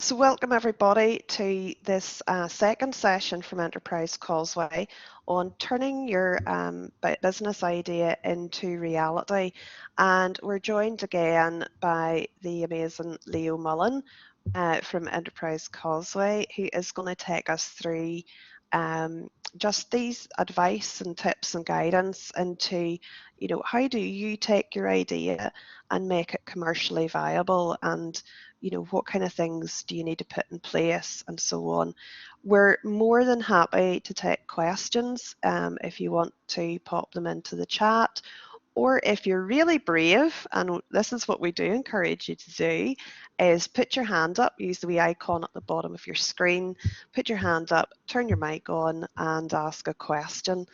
So welcome everybody to this second session from Enterprise Causeway on turning your business idea into reality. And we're joined again by the amazing Leo Mullan from Enterprise Causeway, who is going to take us through just these advice and tips and guidance into, how do you take your idea and make it commercially viable, and what kind of things do you need to put in place, and so on. We're more than happy to take questions if you want to pop them into the chat, or if you're really brave, and this is what we do encourage you to do, is put your hand up, use the wee icon at the bottom of your screen, put your hand up, turn your mic on and ask a question.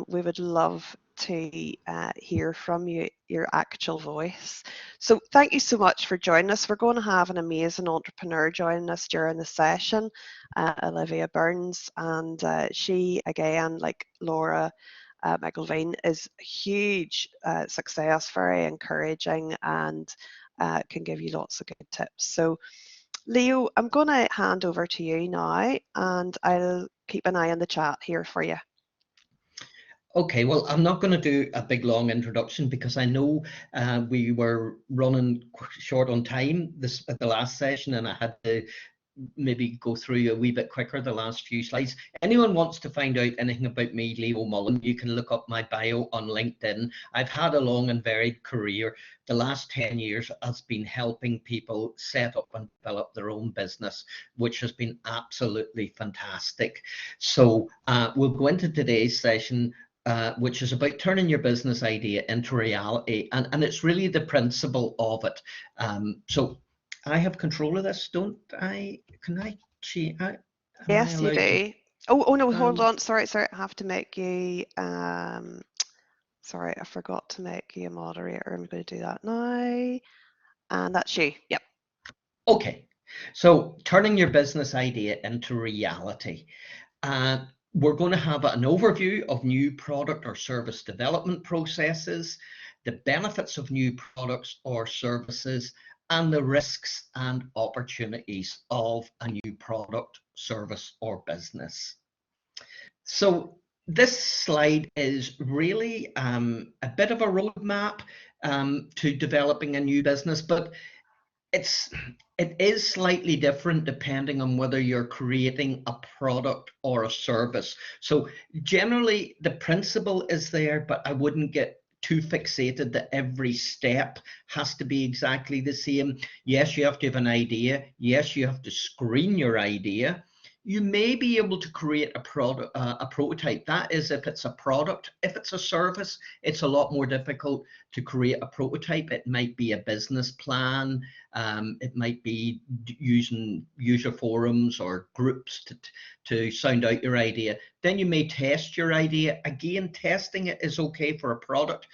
We would love to hear from you, your actual voice. So thank you so much for joining us. We're going to have an amazing entrepreneur joining us during the session, Olivia Burns, and she, again, like Laura McIlvaine, is a huge success, very encouraging, and can give you lots of good tips. So Leo, I'm going to hand over to you now, and I'll keep an eye on the chat here for you. Okay, well, I'm not going to do a big long introduction because I know we were running short on time at the last session, and I had to maybe go through a wee bit quicker the last few slides. Anyone wants to find out anything about me, Leo Mullan, you can look up my bio on LinkedIn. I've had a long and varied career. The last 10 years has been helping people set up and develop their own business, which has been absolutely fantastic. So we'll go into today's session, which is about turning your business idea into reality. And it's really the principle of it. So I have control of this, don't I? Can I change? Yes, you do. Oh no, hold on. Sorry, I have to make you, sorry, I forgot to make you a moderator. I'm going to do that now. And that's you. Yep. Okay. So turning your business idea into reality. We're going to have an overview of new product or service development processes, the benefits of new products or services, and the risks and opportunities of a new product, service, or business. So this slide is really a bit of a roadmap to developing a new business, but it is slightly different depending on whether you're creating a product or a service. So generally the principle is there, but I wouldn't get too fixated that every step has to be exactly the same. Yes, you have to have an idea. Yes, you have to screen your idea. You may be able to create a product, a prototype. That is if it's a product. If it's a service, it's a lot more difficult to create a prototype. It might be a business plan. It might be using user forums or groups to sound out your idea. Then you may test your idea. Again, testing it is okay for a product.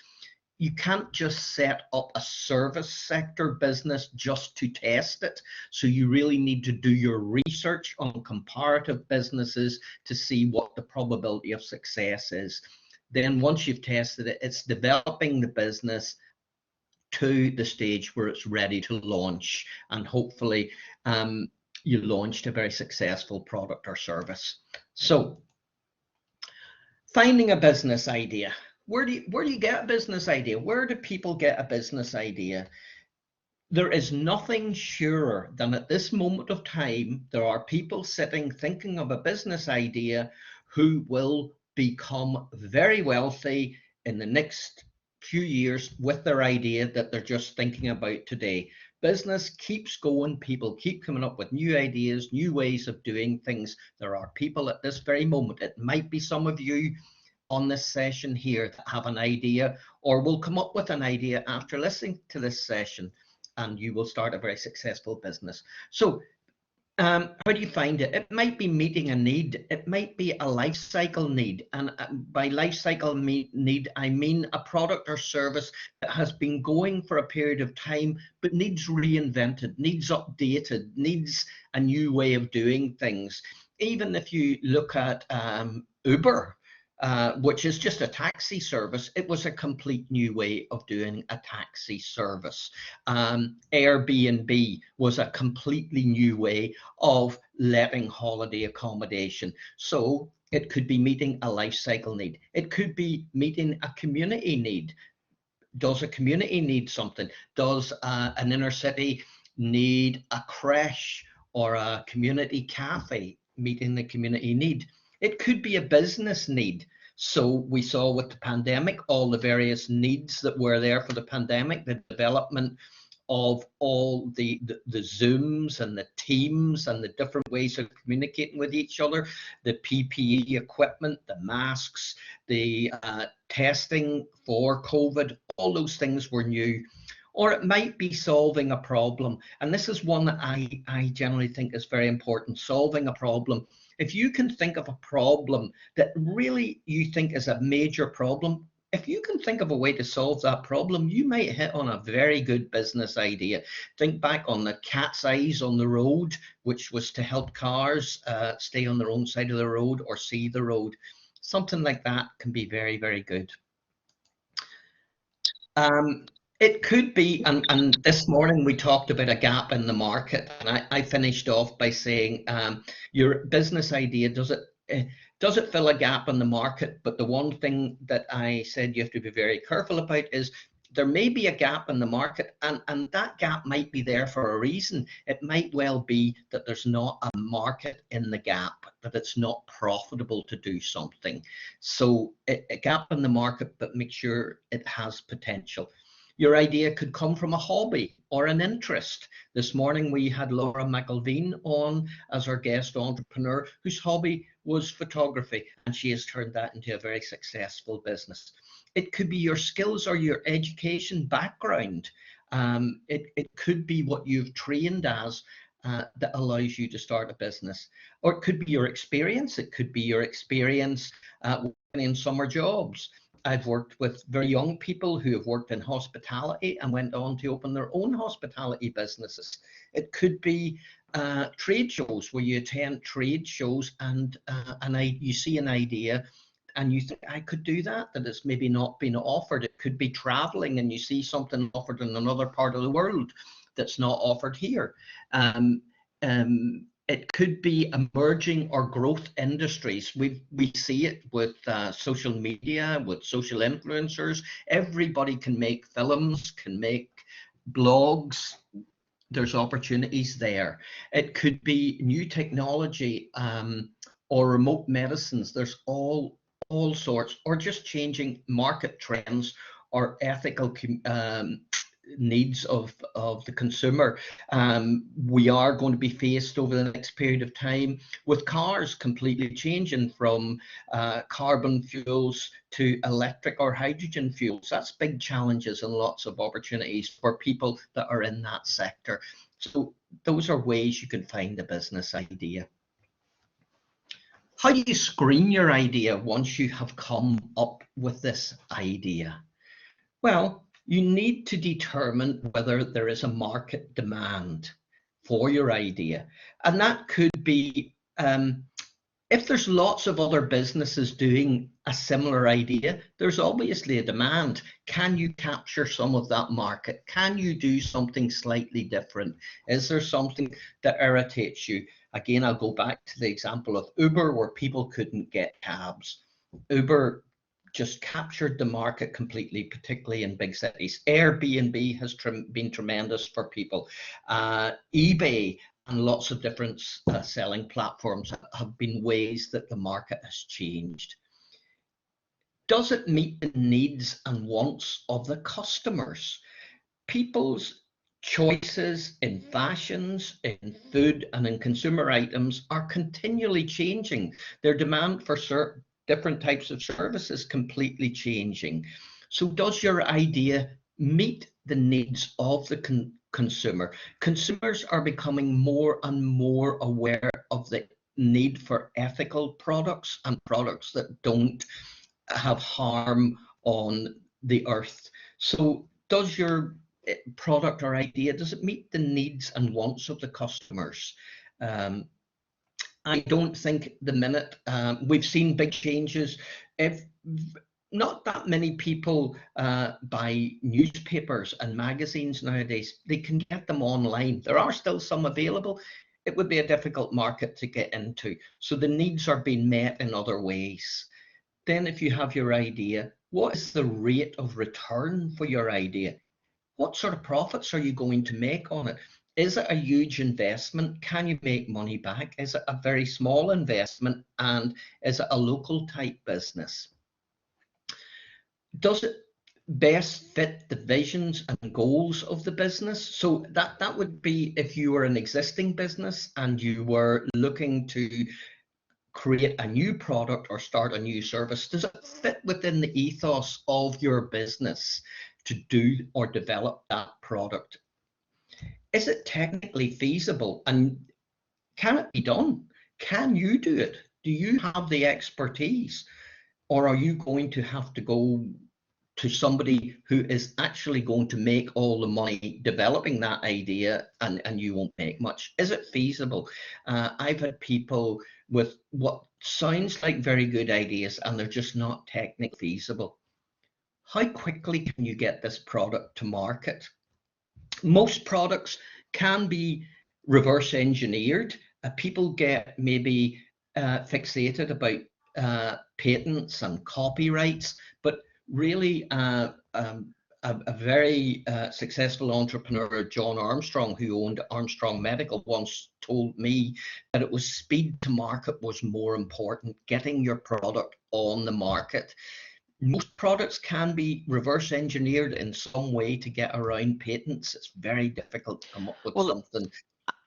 You can't just set up a service sector business just to test it. So you really need to do your research on comparative businesses to see what the probability of success is. Then once you've tested it, it's developing the business to the stage where it's ready to launch, and hopefully you launched a very successful product or service. So finding a business idea. Where do you get a business idea? Where do people get a business idea? There is nothing surer than at this moment of time, there are people sitting thinking of a business idea who will become very wealthy in the next few years with their idea that they're just thinking about today. Business keeps going. People keep coming up with new ideas, new ways of doing things. There are people at this very moment, it might be some of you on this session here that have an idea or will come up with an idea after listening to this session, and you will start a very successful business. So how do you find it? It might be meeting a need. It might be a life cycle need. And by life cycle need, I mean a product or service that has been going for a period of time, but needs reinvented, needs updated, needs a new way of doing things. Even if you look at Uber, which is just a taxi service. It was a complete new way of doing a taxi service. Airbnb was a completely new way of letting holiday accommodation. So it could be meeting a life cycle need. It could be meeting a community need. Does a community need something? Does an inner city need a creche or a community cafe, meeting the community need? It could be a business need. So we saw with the pandemic, all the various needs that were there for the pandemic, the development of all the Zooms and the Teams and the different ways of communicating with each other, the PPE equipment, the masks, the testing for COVID, all those things were new. Or it might be solving a problem. And this is one that I generally think is very important, solving a problem. If you can think of a problem that really you think is a major problem, if you can think of a way to solve that problem, you might hit on a very good business idea. Think back on the cat's eyes on the road, which was to help cars stay on their own side of the road or see the road. Something like that can be very, very good. It could be, and this morning we talked about a gap in the market, and I finished off by saying your business idea, does it fill a gap in the market? But the one thing that I said you have to be very careful about is there may be a gap in the market, and that gap might be there for a reason. It might well be that there's not a market in the gap, that it's not profitable to do something. So a gap in the market, but make sure it has potential. Your idea could come from a hobby or an interest. This morning we had Laura McElveen on as our guest entrepreneur, whose hobby was photography, and she has turned that into a very successful business. It could be your skills or your education background. It could be what you've trained as that allows you to start a business. Or it could be your experience. It could be your experience working in summer jobs. I've worked with very young people who have worked in hospitality and went on to open their own hospitality businesses. It could be trade shows where you attend trade shows and you see an idea and you think, I could do that it's maybe not been offered. It could be traveling and you see something offered in another part of the world that's not offered here. It could be emerging or growth industries. We see it with social media, with social influencers. Everybody can make films, can make blogs. There's opportunities there. It could be new technology or remote medicines. There's all sorts, or just changing market trends or ethical needs of the consumer. We are going to be faced over the next period of time with cars completely changing from carbon fuels to electric or hydrogen fuels. That's big challenges and lots of opportunities for people that are in that sector. So those are ways you can find a business idea. How do you screen your idea once you have come up with this idea? Well, you need to determine whether there is a market demand for your idea. And that could be, if there's lots of other businesses doing a similar idea, there's obviously a demand. Can you capture some of that market? Can you do something slightly different? Is there something that irritates you? Again, I'll go back to the example of Uber, where people couldn't get cabs. Uber just captured the market completely, particularly in big cities. Airbnb has been tremendous for people. eBay and lots of different selling platforms have been ways that the market has changed. Does it meet the needs and wants of the customers? People's choices in fashions, in food, and in consumer items are continually changing. Their demand for certain different types of services completely changing. So does your idea meet the needs of the consumer? Consumers are becoming more and more aware of the need for ethical products and products that don't have harm on the earth. So does your product or idea, does it meet the needs and wants of the customers? I don't think the minute we've seen big changes if not that many people buy newspapers and magazines nowadays, they can get them online. There are still some available. It would be a difficult market to get into. So the needs are being met in other ways. Then if you have your idea, what is the rate of return for your idea? What sort of profits are you going to make on it? Is it a huge investment? Can you make money back? Is it a very small investment? And is it a local type business? Does it best fit the visions and goals of the business? So that would be if you were an existing business and you were looking to create a new product or start a new service. Does it fit within the ethos of your business to do or develop that product? Is it technically feasible, and can it be done? Can you do it? Do you have the expertise, or are you going to have to go to somebody who is actually going to make all the money developing that idea, and you won't make much? Is it feasible? I've had people with what sounds like very good ideas and they're just not technically feasible. How quickly can you get this product to market? Most products can be reverse engineered. People get maybe fixated about patents and copyrights, but really a very successful entrepreneur, John Armstrong, who owned Armstrong Medical, once told me that it was speed to market was more important, getting your product on the market. Most products can be reverse engineered in some way to get around patents. It's very difficult to come up with something.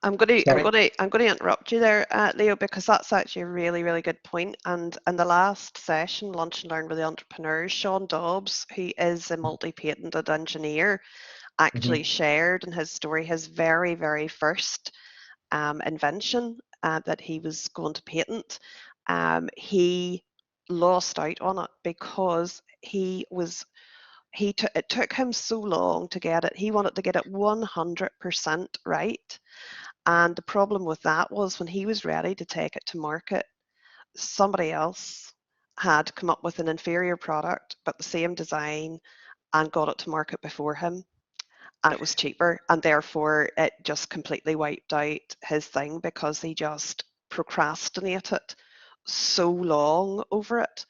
I'm going to interrupt you there, Leo, because that's actually a really, really good point. And in the last session, Lunch and Learn with the Entrepreneurs, Sean Dobbs, who is a multi-patented engineer, actually shared in his story his very, very first invention that he was going to patent. He lost out on it because it took him so long to get it. He wanted to get it 100% right. And the problem with that was when he was ready to take it to market, somebody else had come up with an inferior product, but the same design, and got it to market before him. And it was cheaper. And therefore, it just completely wiped out his thing because he just procrastinated so long over it.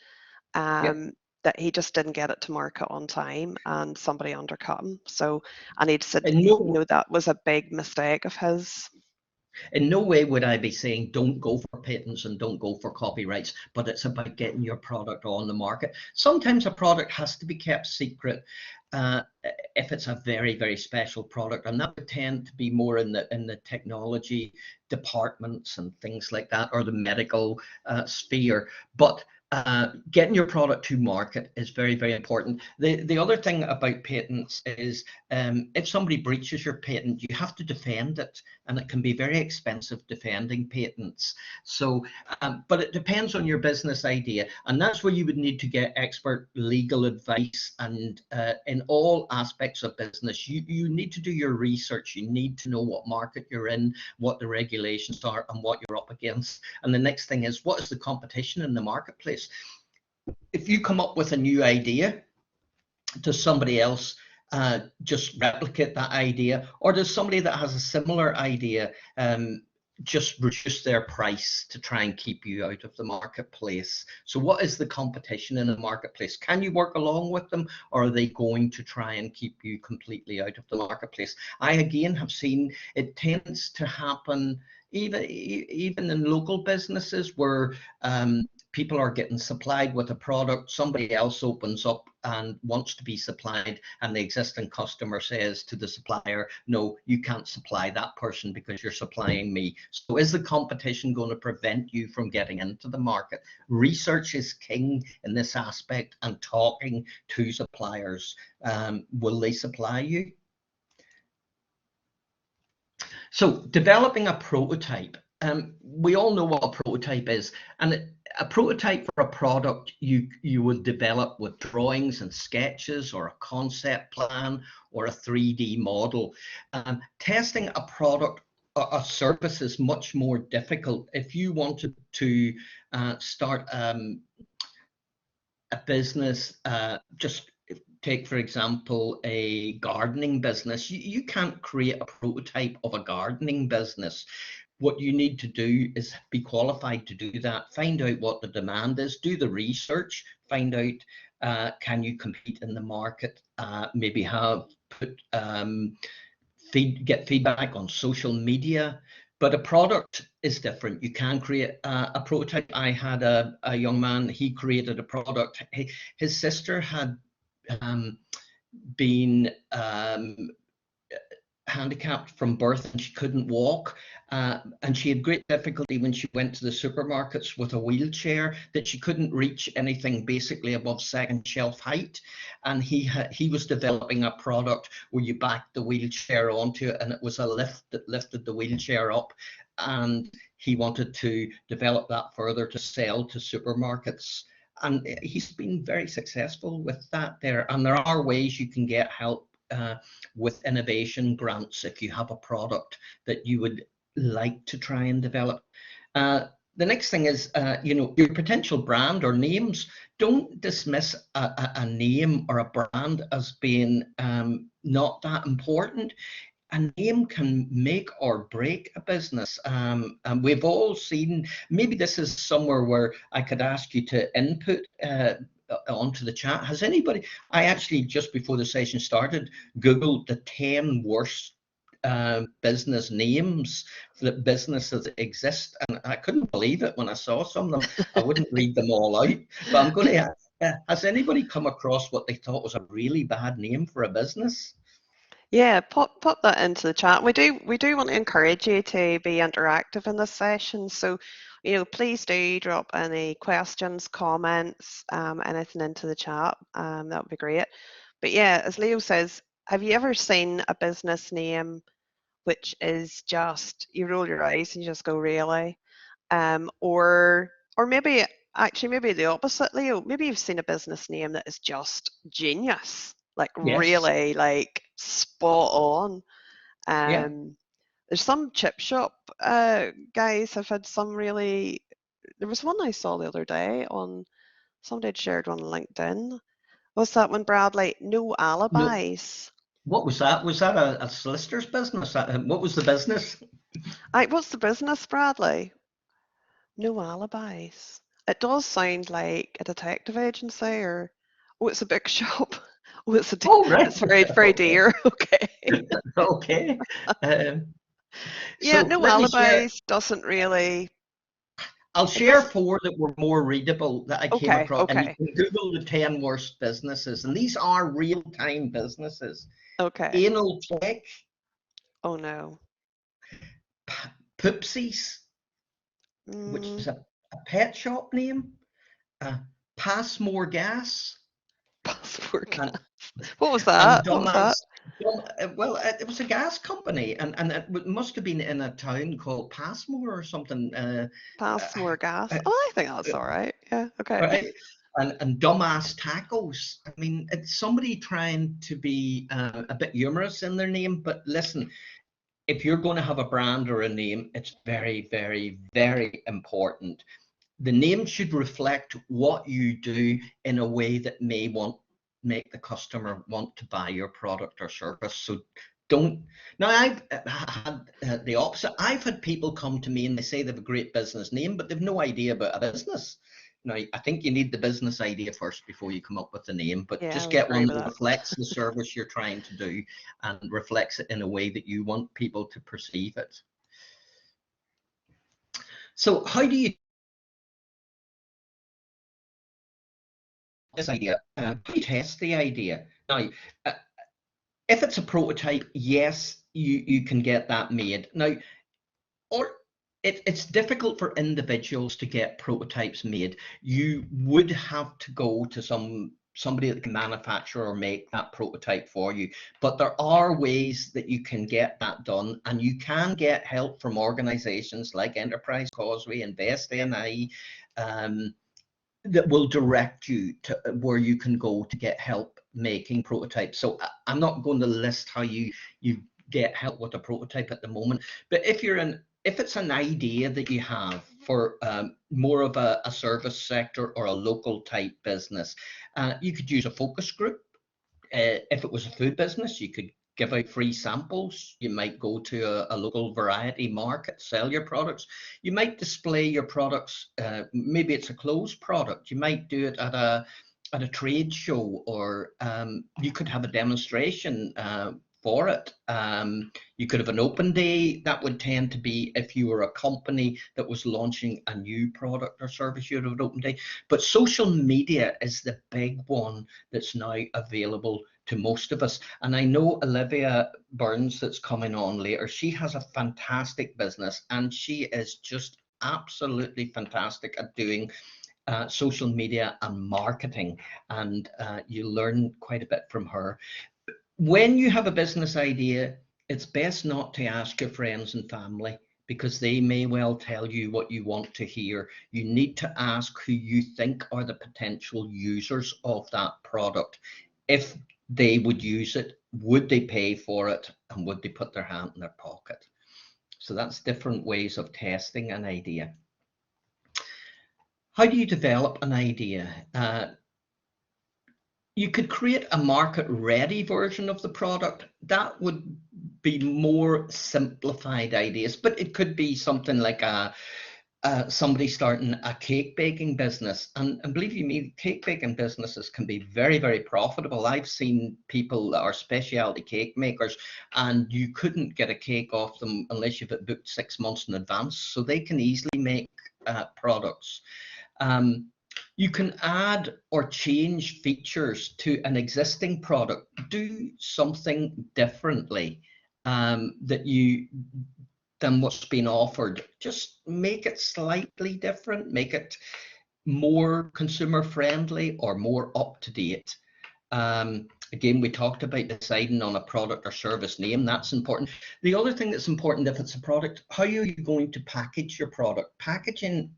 That he just didn't get it to market on time, and somebody undercut him. So, and he'd said, that was a big mistake of his. In no way would I be saying don't go for patents and don't go for copyrights, but it's about getting your product on the market. Sometimes a product has to be kept secret if it's a very, very special product, and that would tend to be more in the technology departments and things like that, or the medical sphere. But getting your product to market is very, very important. The other thing about patents is if somebody breaches your patent, you have to defend it, and it can be very expensive defending patents. So, but it depends on your business idea, and that's where you would need to get expert legal advice. And in all aspects of business, you need to do your research. You need to know what market you're in, what the regulations are, and what you're up against. And the next thing is, what is the competition in the marketplace? If you come up with a new idea, does somebody else just replicate that idea, or does somebody that has a similar idea just reduce their price to try and keep you out of the marketplace? So what is the competition in the marketplace? Can you work along with them, or are they going to try and keep you completely out of the marketplace? I again have seen it tends to happen even in local businesses where people are getting supplied with a product, somebody else opens up and wants to be supplied, and the existing customer says to the supplier, no, you can't supply that person because you're supplying me. So is the competition going to prevent you from getting into the market? Research is king in this aspect, and talking to suppliers. Will they supply you? So developing a prototype. We all know what a prototype is, and a prototype for a product you would develop with drawings and sketches, or a concept plan, or a 3D model. Testing a product or a service is much more difficult. If you wanted to start a business, just take for example a gardening business, you can't create a prototype of a gardening business. What you need to do is be qualified to do that, find out what the demand is, do the research, find out can you compete in the market, maybe get feedback on social media. But a product is different. You can create a prototype. I had a young man, he created a product. His sister had been handicapped from birth, and she couldn't walk, and she had great difficulty when she went to the supermarkets with a wheelchair, that she couldn't reach anything basically above second shelf height. And he was developing a product where you backed the wheelchair onto it, and it was a lift that lifted the wheelchair up, and he wanted to develop that further to sell to supermarkets. And he's been very successful with that there. And there are ways you can get help with innovation grants if you have a product that you would like to try and develop. The next thing is, your potential brand or names. Don't dismiss a name or a brand as being not that important. A name can make or break a business. And we've all seen, maybe this is somewhere where I could ask you to input onto the chat. Has anybody, I actually, just before the session started, Googled the 10 worst business names that businesses exist, and I couldn't believe it when I saw some of them. I wouldn't read them all out, but I'm going to ask, has anybody come across what they thought was a really bad name for a business? Yeah, pop that into the chat. We do want to encourage you to be interactive in this session. So, please do drop any questions, comments, anything into the chat. That would be great. But yeah, as Leo says, have you ever seen a business name which is just, you roll your eyes and you just go, really? Or maybe the opposite, Leo. Maybe you've seen a business name that is just genius, like Yes. really like spot on. Yeah. There's some chip shop guys have had some really. There was one I saw the other day on, somebody had shared one on LinkedIn. What's that one, Bradley? No No, alibis. what was that? Was that a solicitor's business? What was the business? What's the business, Bradley? No alibis. It does sound like a detective agency, or it's a book shop. It's Right. it's very very Okay. dear. Okay. Okay. Yeah, So no let me share. alibis doesn't really. I'll It share does. 4 that were more readable that I came Okay. across, and you Okay. can Google the 10 worst businesses, and these are real-time businesses. Okay. Anal Tech, Oh no. Poopsies, which Mm, is a pet shop name, Passmore Gas, password. and What was and that? What was that? Dumbass. Well, it was a gas company, and it must have been in a town called Passmore or something. Passmore gas. Uh, Oh, I think that's all right. Yeah. Okay. right? And dumbass tacos. I mean, it's somebody trying to be a bit humorous in their name. But listen, if you're going to have a brand or a name, it's very, very, very important. The name should reflect what you do in a way that may make the customer want to buy your product or service. So don't. Now, I've had the opposite. I've had people come to me and they say they have a great business name, but they've no idea about a business. Now, I think you need the business idea first before you come up with the name, but Yeah, I just would get agree one with that that. reflects the service you're trying to do and reflects it in a way that you want people to perceive it. So how do you this idea? How do you test the idea? Now, uh, if it's a prototype, yes, you can get that made. Now, or it's difficult for individuals to get prototypes made. You would have to go to somebody that can manufacture or make that prototype for you. But there are ways that you can get that done, and you can get help from organizations like Enterprise Causeway, Invest NI, that will direct you to where you can go to get help making prototypes. So I'm not going to list how you get help with a prototype at the moment, but if it's an idea that you have for more of a service sector or a local type business, you could use a focus group. If it was a food business, you could give out free samples. You might go to a local variety market, sell your products. You might display your products. Maybe it's a closed product. You might do it at a trade show, or you could have a demonstration for it. You could have an open day. That would tend to be if you were a company that was launching a new product or service, you'd have an open day. But social media is the big one that's now available to most of us. And I know Olivia Burns, that's coming on later, she has a fantastic business, and she is just absolutely fantastic at doing social media and marketing, and you learn quite a bit from her. When you have a business idea, it's best not to ask your friends and family, because they may well tell you what you want to hear. You need to ask who you think are the potential users of that product. If they would use it, would they pay for it, and would they put their hand in their pocket? So that's different ways of testing an idea. How do you develop an idea? You could create a market-ready version of the product. That would be more simplified ideas, but it could be something like somebody starting a cake baking business. And believe you me, cake baking businesses can be very, very profitable. I've seen people that are specialty cake makers, and you couldn't get a cake off them unless you've booked 6 months in advance. So they can easily make products. You can add or change features to an existing product. Do something differently than what's been offered. Just make it slightly different, make it more consumer friendly or more up to date. Again, we talked about deciding on a product or service name. That's important. The other thing that's important, if it's a product, how are you going to package your product? Packaging.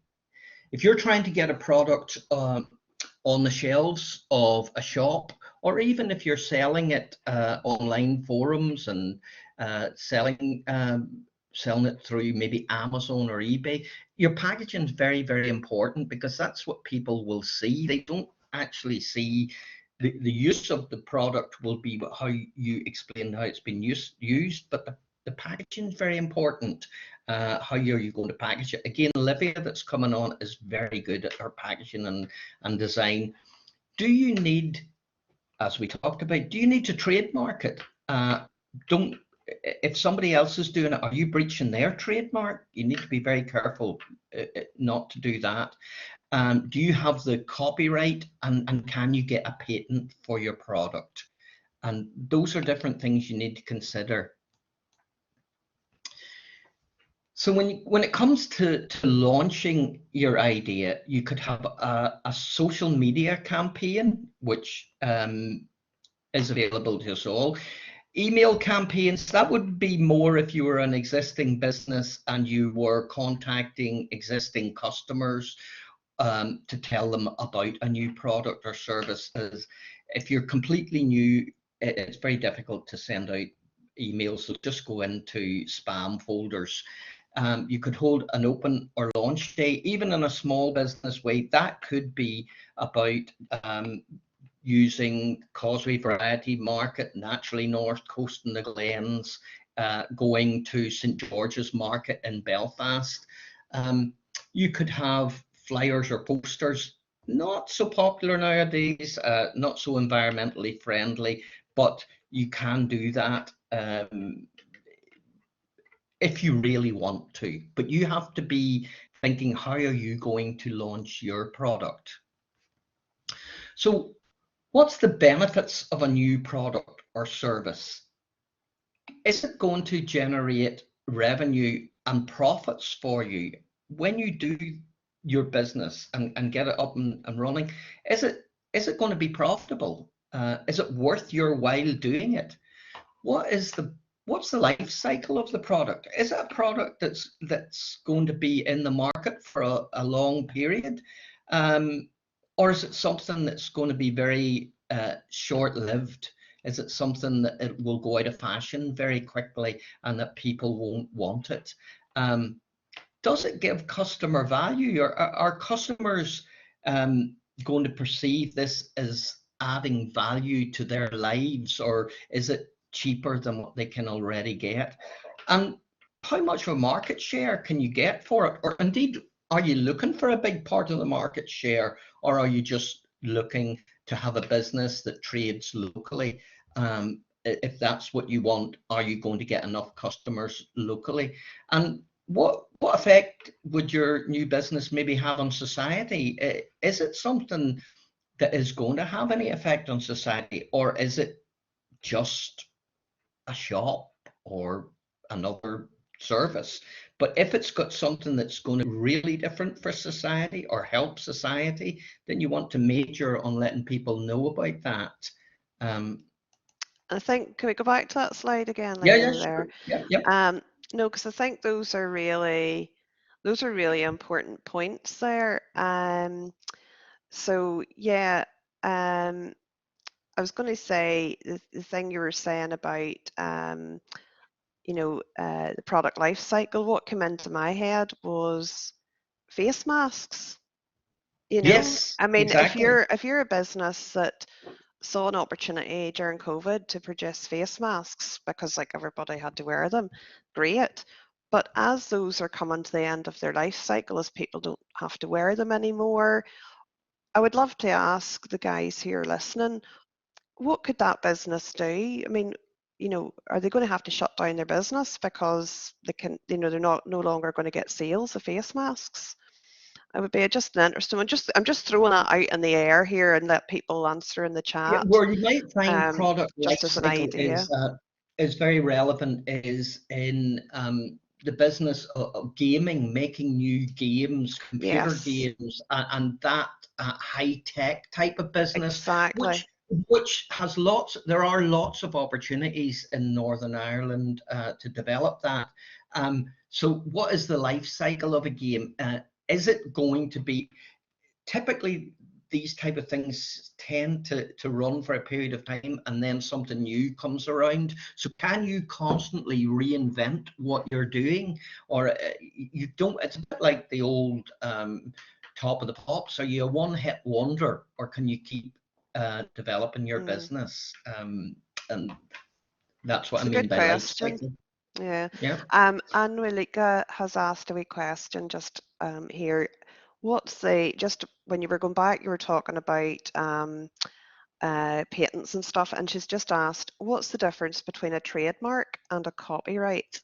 If you're trying to get a product on the shelves of a shop, or even if you're selling it online forums and selling it through maybe Amazon or eBay, your packaging is very, very important, because that's what people will see. They don't actually see the use of the product will be how you explain how it's been used, but the packaging is very important. How are you going to package it? Again, Olivia, that's coming on, is very good at her packaging and design. Do you need, as we talked about, do you need to trademark it? If somebody else is doing it, are you breaching their trademark? You need to be very careful not to do that. Do you have the copyright, and can you get a patent for your product? And those are different things you need to consider. So when it comes to launching your idea, you could have a social media campaign, which is available to us all. Email campaigns, that would be more if you were an existing business and you were contacting existing customers to tell them about a new product or service. If you're completely new, it's very difficult to send out emails, so just go into spam folders. You could hold an open or launch day, even in a small business way. That could be about using Causeway Variety Market, Naturally North Coast and the Glens, going to St. George's Market in Belfast. You could have flyers or posters, not so popular nowadays, not so environmentally friendly, but you can do that if you really want to. But you have to be thinking, how are you going to launch your product? So what's the benefits of a new product or service? Is it going to generate revenue and profits for you when you do your business and get it up and running? Is it going to be profitable? Is it worth your while doing it? What's the life cycle of the product? Is it a product that's going to be in the market for a long period? Or is it something that's going to be very short-lived? Is it something that it will go out of fashion very quickly and that people won't want it? does it give customer value? Or are customers going to perceive this as adding value to their lives, or is it cheaper than what they can already get? And how much of a market share can you get for it? Or indeed, are you looking for a big part of the market share, or are you just looking to have a business that trades locally? If that's what you want, are you going to get enough customers locally? And what effect would your new business maybe have on society? Is it something that is going to have any effect on society, or is it just a shop or another service? But if it's got something that's going to be really different for society or help society, then you want to major on letting people know about that. I think, can we go back to that slide again, Yeah, yeah, Leo, there? sure. Yeah, yeah. No, because I think those are really important points there. So yeah, I was going to say the thing you were saying about the product life cycle. What came into my head was face masks. Yes, I mean, if exactly. you're a business that saw an opportunity during COVID to produce face masks because like everybody had to wear them, great. But as those are coming to the end of their life cycle, as people don't have to wear them anymore, I would love to ask the guys here listening, what could that business do? I mean, are they going to have to shut down their business because they're not no longer going to get sales of face masks? It would be just an interesting one. I'm just throwing that out in the air here and let people answer in the Yeah, chat. where you might find product life Just as an cycle idea. is very relevant is in the business of gaming, making new games, computer Yes, games, and that high tech type of business, exactly. which has lots. There are lots of opportunities in Northern Ireland to develop that. So, what is the life cycle of a game? Is it going to be typically these type of things tend to run for a period of time and then something new comes around? So can you constantly reinvent what you're doing, or you don't? It's a bit like the old top of the pops. Are you a one-hit wonder, or can you keep developing your business? And that's what It's I a mean good by life question. cycle. Yeah. Yeah. Anwilika has asked a wee question just here. Just when you were going back, you were talking about patents and stuff, and she's just asked, what's the difference between a trademark and a copyright?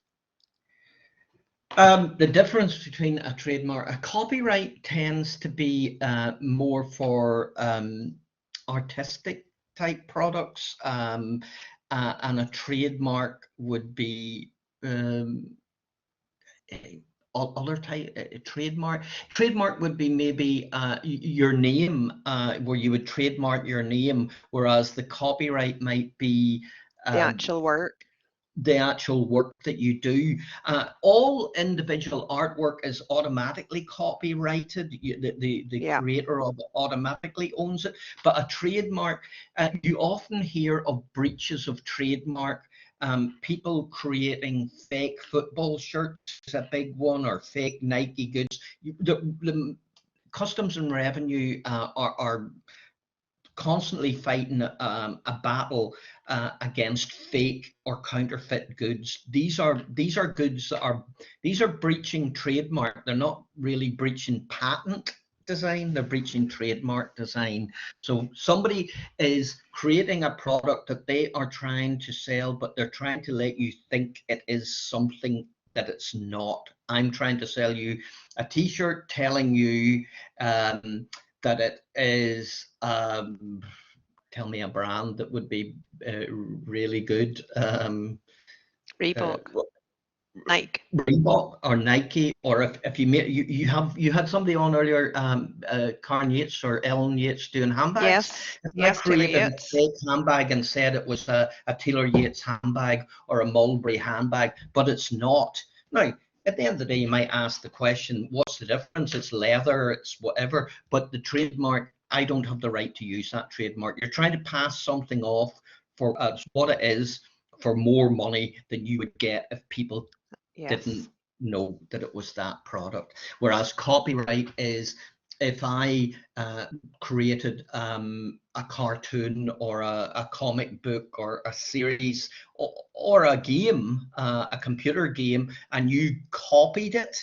The difference between a trademark, a copyright tends to be more for artistic type products, and a trademark would be other type trademark. Trademark would be maybe your name, where you would trademark your name, whereas the copyright might be The um, actual work? the actual work that you do. All individual artwork is automatically copyrighted. The Yeah, creator of it automatically owns it. But a trademark, you often hear of breaches of trademark. People creating fake football shirts is a big one, or fake Nike goods. The Customs and Revenue are constantly fighting a battle against fake or counterfeit goods. These are goods that are breaching trademark. They're not really breaching patent design, they're breaching trademark design. So somebody is creating a product that they are trying to sell, but they're trying to let you think it is something that it's not. I'm trying to sell you a t-shirt telling you that it is, tell me a brand that would be really good. Uh, Reebok, Nike. Reebok or Nike, or if you made you had somebody on earlier, Karen Yates or Ellen Yates doing handbags. Yes, If I yes, Taylor created a Yates. fake handbag and said it was a Taylor Yates handbag or a Mulberry handbag, but it's not. Now, at the end of the day, you might ask the question, what's the difference? It's leather, it's whatever, but the trademark, I don't have the right to use that trademark. You're trying to pass something off for what it is, for more money than you would get if people Yes. didn't know that it was that product. Whereas copyright is, if I created a cartoon or a comic book or a series or a game, a computer game, and you copied it,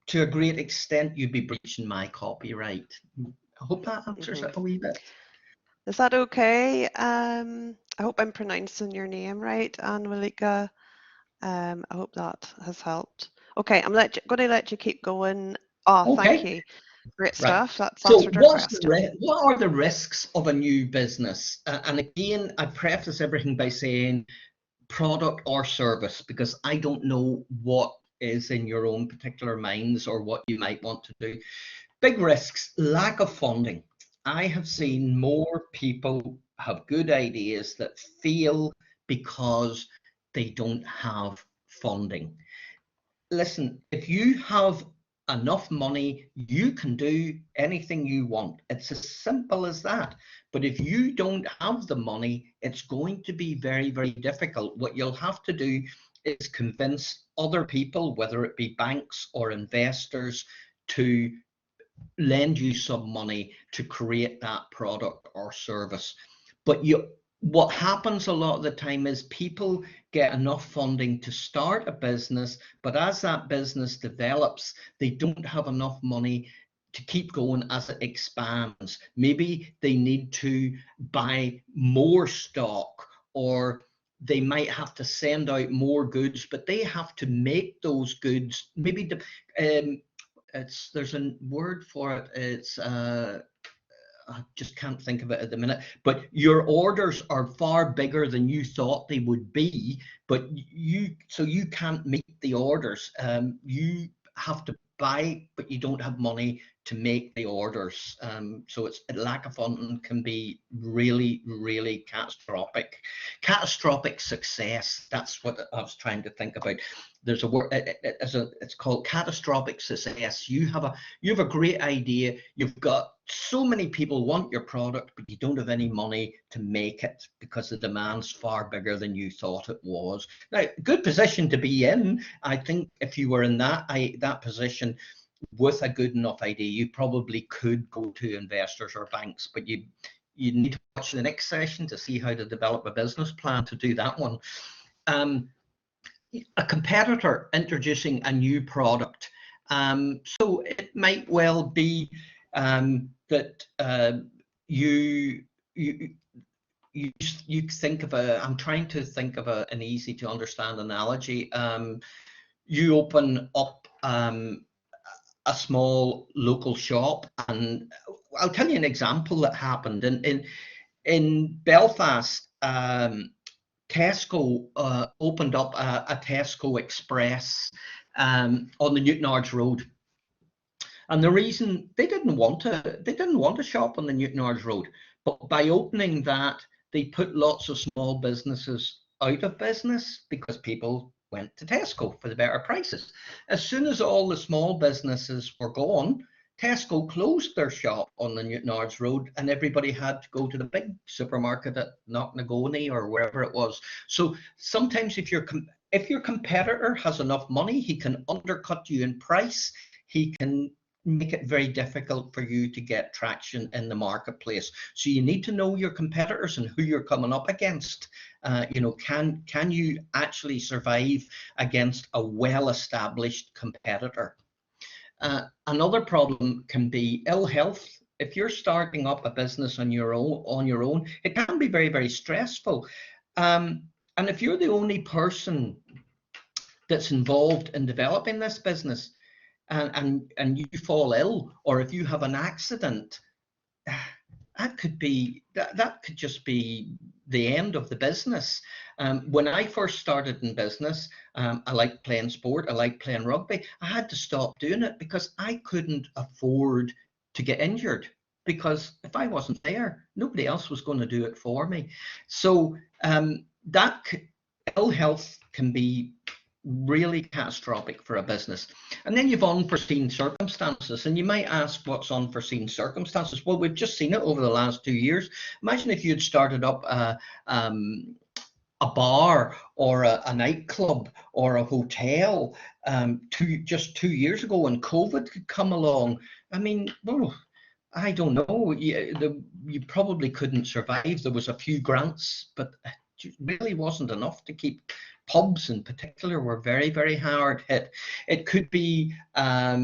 to a great extent, you'd be breaching my copyright. I hope that answers it a wee bit. Is that okay? I hope I'm pronouncing your name right, Anwalika. I hope that has helped. Okay, I'm going to let you keep going. Oh, Okay. thank you. Great Right. stuff. That's So answered our question. what are the risks of a new business? And again, I preface everything by saying product or service, because I don't know what is in your own particular minds or what you might want to do. Big risks: lack of funding. I have seen more people have good ideas that fail because they don't have funding. Listen, if you have enough money, you can do anything you want. It's as simple as that. But if you don't have the money, it's going to be very, very difficult. What you'll have to do is convince other people, whether it be banks or investors, to lend you some money to create that product or service. But what happens a lot of the time is people get enough funding to start a business, but as that business develops, they don't have enough money to keep going as it expands. Maybe they need to buy more stock, or they might have to send out more goods, but they have to make those goods. Maybe there's a word for it. It's I just can't think of it at the minute, but your orders are far bigger than you thought they would be, but you can't meet the orders. You have to buy, but you don't have money to make the orders. So it's a lack of funding can be really, really catastrophic. Catastrophic success. That's what I was trying to think about. There's a word. It's called catastrophic success. You have a great idea. You've got so many people want your product, but you don't have any money to make it because the demand's far bigger than you thought it was. Now, good position to be in. I think if you were in that position with a good enough idea, you probably could go to investors or banks, but you need to watch the next session to see how to develop a business plan to do that one. A competitor introducing a new product. So it might well be that you think of I'm trying to think of an easy to understand analogy. You open up a small local shop, and I'll tell you an example that happened in Belfast. Tesco opened up a Tesco Express on the Newtonards Road, and the reason they didn't want to shop on the Newtonards Road, but by opening that, they put lots of small businesses out of business because people went to Tesco for the better prices. As soon as all the small businesses were gone, Tesco closed their shop on the Newtonards Road, and everybody had to go to the big supermarket at Knocknagonie or wherever it was. So sometimes if your competitor has enough money, he can undercut you in price. He can make it very difficult for you to get traction in the marketplace. So you need to know your competitors and who you're coming up against. Can you actually survive against a well-established competitor? Another problem can be ill health. If you're starting up a business on your own, it can be very, very stressful. And if you're the only person that's involved in developing this business, and you fall ill, or if you have an accident, that could just be the end of the business. When I first started in business, I liked playing sport. I liked playing rugby. I had to stop doing it because I couldn't afford to get injured, because if I wasn't there, nobody else was going to do it for me. So ill health can be really catastrophic for a business. And then you've unforeseen circumstances, and you might ask, what's unforeseen circumstances? Well, we've just seen it over the last 2 years. Imagine if you'd started up a bar or a nightclub or a hotel just 2 years ago when COVID could come along. I mean, oh, I don't know. You probably couldn't survive. There was a few grants, but it really wasn't enough to keep. Pubs in particular were very, very hard hit. It could be a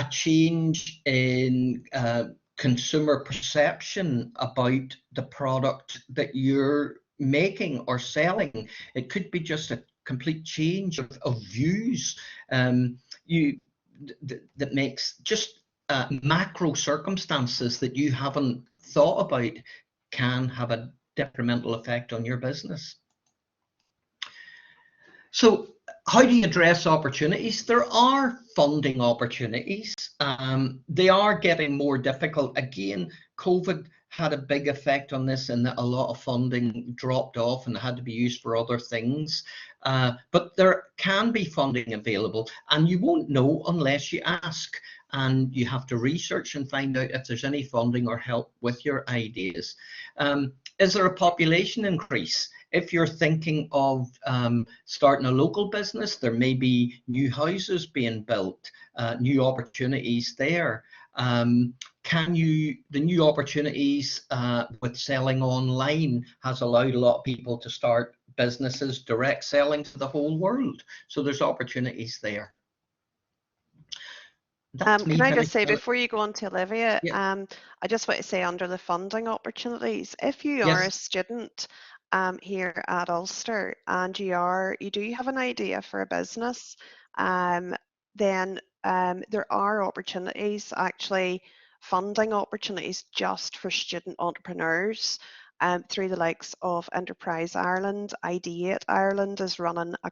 change in consumer perception about the product that you're making or selling. It could be just a complete change of views. That makes just macro circumstances that you haven't thought about can have a detrimental effect on your business. So how do you address opportunities? There are funding opportunities. They are getting more difficult. Again, COVID had a big effect on this, and a lot of funding dropped off and had to be used for other things. But there can be funding available, and you won't know unless you ask. And you have to research and find out if there's any funding or help with your ideas. Is there a population increase? If you're thinking of starting a local business, there may be new houses being built, new opportunities there. The new opportunities with selling online has allowed a lot of people to start businesses direct selling to the whole world. So there's opportunities there. Can I just say, before you go on to Olivia, yeah. I just want to say, under the funding opportunities, if you are a student here at Ulster and you do have an idea for a business, then there are opportunities, actually funding opportunities just for student entrepreneurs. Through the likes of Enterprise Ireland. Ideate Ireland is running a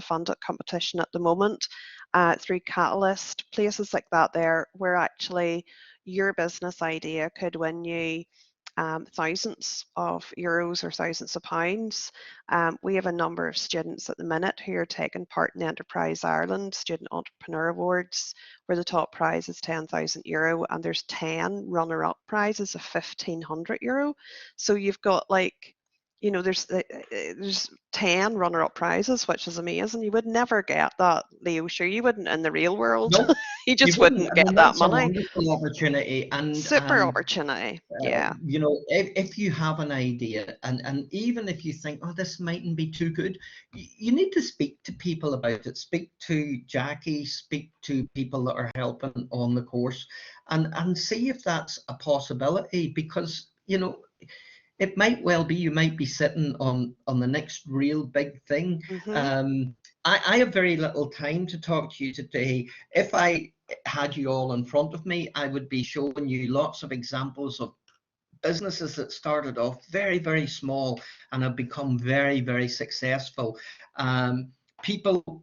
funded competition at the moment through Catalyst, places like that there, where actually your business idea could win you thousands of euros or thousands of pounds. We have a number of students at the minute who are taking part in the Enterprise Ireland Student Entrepreneur Awards, where the top prize is €10,000 and there's 10 runner-up prizes of €1,500. So you've got there's 10 runner-up prizes, which is amazing. You would never get that, Leo. Sure, you wouldn't in the real world. No, you just wouldn't get that money. That's a wonderful opportunity, and super opportunity. Yeah. If you have an idea, and even if you think, oh, this mightn't be too good, you need to speak to people about it. Speak to Jackie. Speak to people that are helping on the course, and see if that's a possibility, because it might well be you might be sitting on the next real big thing. Mm-hmm. I have very little time to talk to you today. If I had you all in front of me, I would be showing you lots of examples of businesses that started off very, very small and have become very, very successful. There'll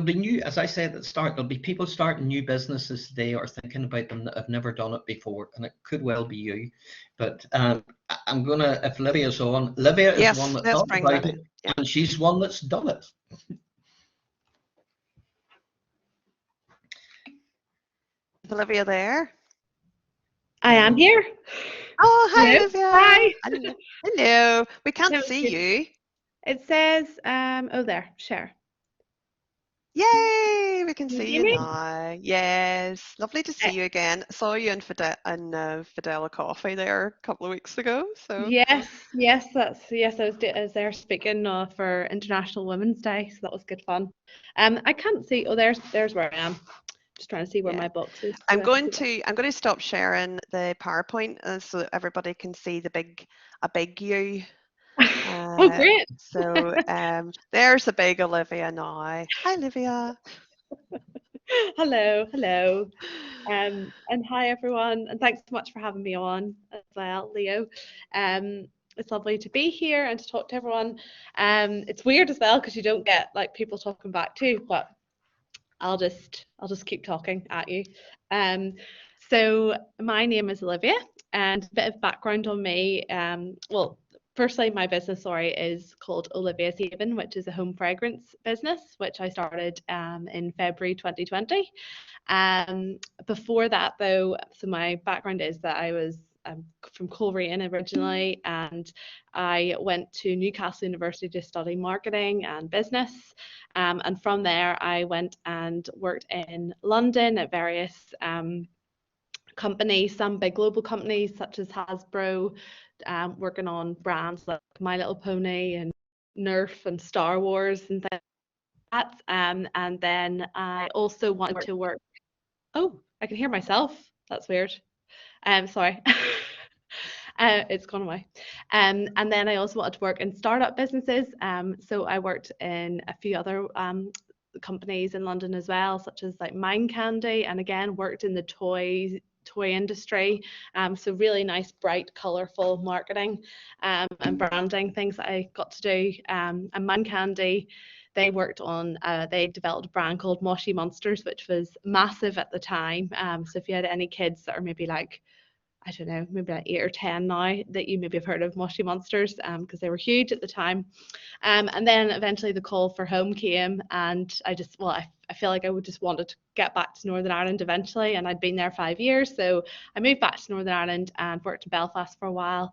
be new, as I said at the start, there'll be people starting new businesses today or thinking about them that have never done it before, and it could well be you. But I'm gonna, if Olivia's on, Olivia is one that thought about it, and she's one that's done it. Is Olivia there? I am here. Oh, hi, hello. Olivia. Hi. Hello. We can't see you. It says, oh, there, share. Yay, we can see you now. Yes, lovely to see you again. Saw you in Fidela Coffee there a couple of weeks ago. So yes, I was there speaking for International Women's Day, so that was good fun. I can't see. Oh, there's where I am. Just trying to see where my box is. I'm going to stop sharing the PowerPoint so that everybody can see a big you. Oh, great. So there's the big Olivia now. Hi, Olivia. Hello. And hi, everyone. And thanks so much for having me on as well, Leo. It's lovely to be here and to talk to everyone. It's weird as well because you don't get people talking back to you, but I'll just keep talking at you. So my name is Olivia, and a bit of background on me. Well, firstly, my business, is called Olivias Haven, which is a home fragrance business, which I started in February 2020. Before that, though, so my background is that I was from Coleraine originally, and I went to Newcastle University to study marketing and business. And from there, I went and worked in London at various companies, some big global companies such as Hasbro, working on brands like My Little Pony and Nerf and Star Wars and things like that. And then I also wanted to work. Oh, I can hear myself. That's weird. Sorry. It's gone away. And then I also wanted to work in startup businesses. So I worked in a few other companies in London as well, such as like Mind Candy, and again worked in the toy industry. So really nice, bright, colourful marketing and branding things that I got to do. And Mind Candy, they worked on, they developed a brand called Moshi Monsters, which was massive at the time. So if you had any kids that are maybe like, I don't know, maybe like 8 or 10 now, that you maybe have heard of Moshi Monsters, because they were huge at the time. And then eventually the call for home came, and I just, well, I feel like I would just wanted to get back to Northern Ireland eventually, and I'd been there 5 years, so I moved back to Northern Ireland and worked in Belfast for a while.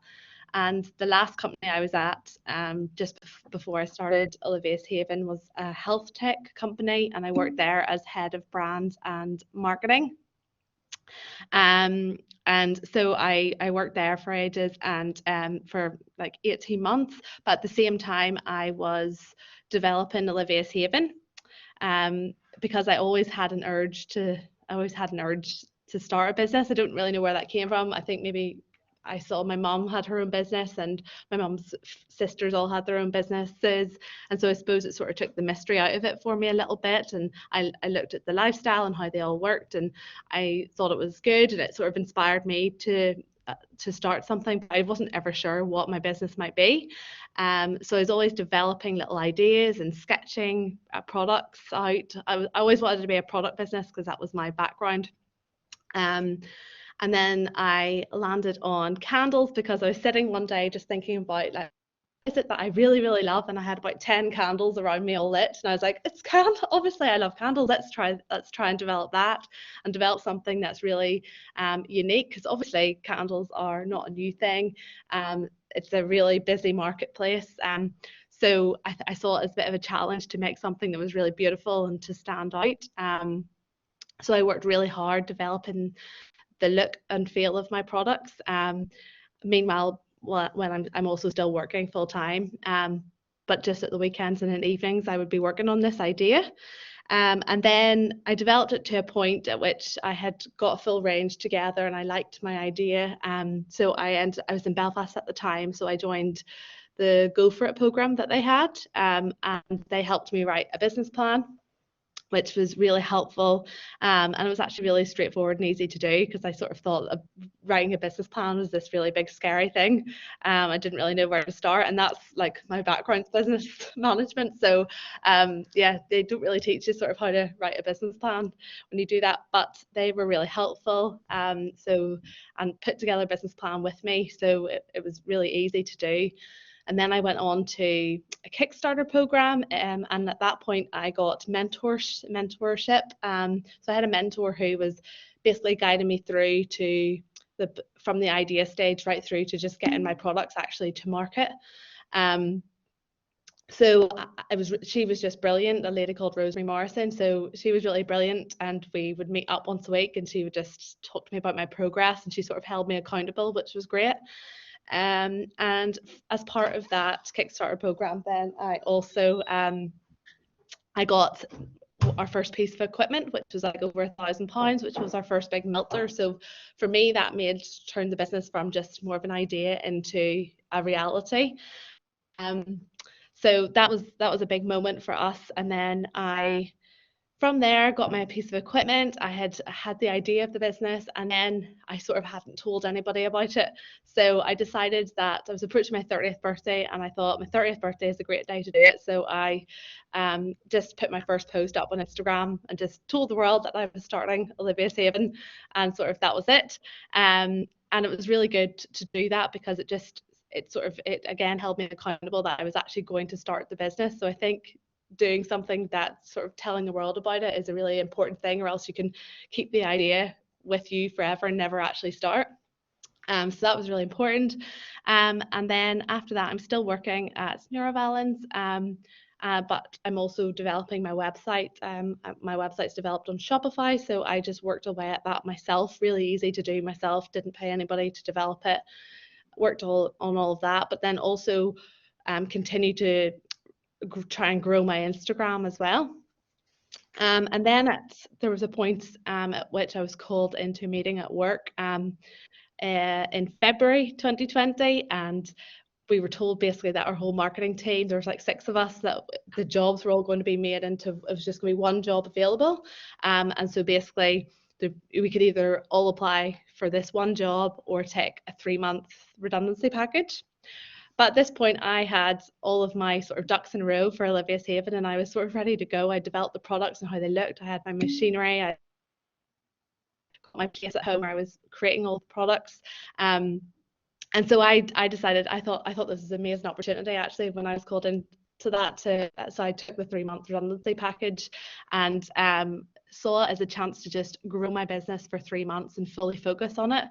And the last company I was at, just before I started Olivias Haven, was a health tech company, and I worked there as head of brand and marketing. And so I worked there for ages, and for like 18 months, but at the same time I was developing Olivias Haven, because I always had an urge to start a business. I don't really know where that came from. I think maybe I saw my mum had her own business, and my mum's sisters all had their own businesses, and so I suppose it sort of took the mystery out of it for me a little bit, and I looked at the lifestyle and how they all worked, and I thought it was good, and it sort of inspired me to start something, but I wasn't ever sure what my business might be. So I was always developing little ideas and sketching products out. I always wanted to be a product business because that was my background. And then I landed on candles because I was sitting one day just thinking about, like, what is it that I really, really love? And I had about 10 candles around me all lit. And I was like, it's candle. Obviously, I love candles. Let's try and develop that, and develop something that's really unique, because obviously candles are not a new thing. It's a really busy marketplace. So I saw it as a bit of a challenge to make something that was really beautiful and to stand out. So I worked really hard developing the look and feel of my products. Meanwhile, when I'm also still working full time, but just at the weekends and in evenings, I would be working on this idea. And then I developed it to a point at which I had got a full range together, and I liked my idea. So I was in Belfast at the time, so I joined the Go For It program that they had, and they helped me write a business plan, which was really helpful, and it was actually really straightforward and easy to do, because I sort of thought of writing a business plan was this really big scary thing. I didn't really know where to start, and that's like my background's business management, so yeah, they don't really teach you sort of how to write a business plan when you do that, but they were really helpful, and put together a business plan with me, so it was really easy to do. And then I went on to a Kickstarter program, and at that point I got mentorship. So I had a mentor who was basically guiding me through from the idea stage right through to just getting my products actually to market. So she was just brilliant, a lady called Rosemary Morrison. So she was really brilliant, and we would meet up once a week, and she would just talk to me about my progress, and she sort of held me accountable, which was great. And as part of that Kickstarter program, then I also I got our first piece of equipment, which was like over £1,000, which was our first big melter. So for me, that turned the business from just more of an idea into a reality. So that was a big moment for us. And then from there, got my piece of equipment. I had the idea of the business, and then I sort of hadn't told anybody about it. So I decided that I was approaching my 30th birthday, and I thought my 30th birthday is a great day to do it. So I just put my first post up on Instagram and just told the world that I was starting Olivias Haven, and sort of that was it. And it was really good to do that, because it again held me accountable that I was actually going to start the business. So I think doing something that sort of telling the world about it is a really important thing, or else you can keep the idea with you forever and never actually start. So that was really important. And then after that, I'm still working at Neurovalens, but I'm also developing my website. My website's developed on Shopify, so I just worked away at that myself. Really easy to do myself. Didn't pay anybody to develop it. Worked on all of that, but then also continue to try and grow my Instagram as well. And then there was a point at which I was called into a meeting at work in February 2020, and we were told basically that our whole marketing team, there was like 6 of us, that the jobs were all going to be made into, it was just going to be one job available. And so basically we could either all apply for this one job or take a 3-month redundancy package. But at this point, I had all of my sort of ducks in a row for Olivias Haven, and I was sort of ready to go. I developed the products and how they looked. I had my machinery. I got my place at home where I was creating all the products. And so I decided, I thought this was an amazing opportunity actually when I was called into that. So I took the 3-month redundancy package and saw it as a chance to just grow my business for 3 months and fully focus on it,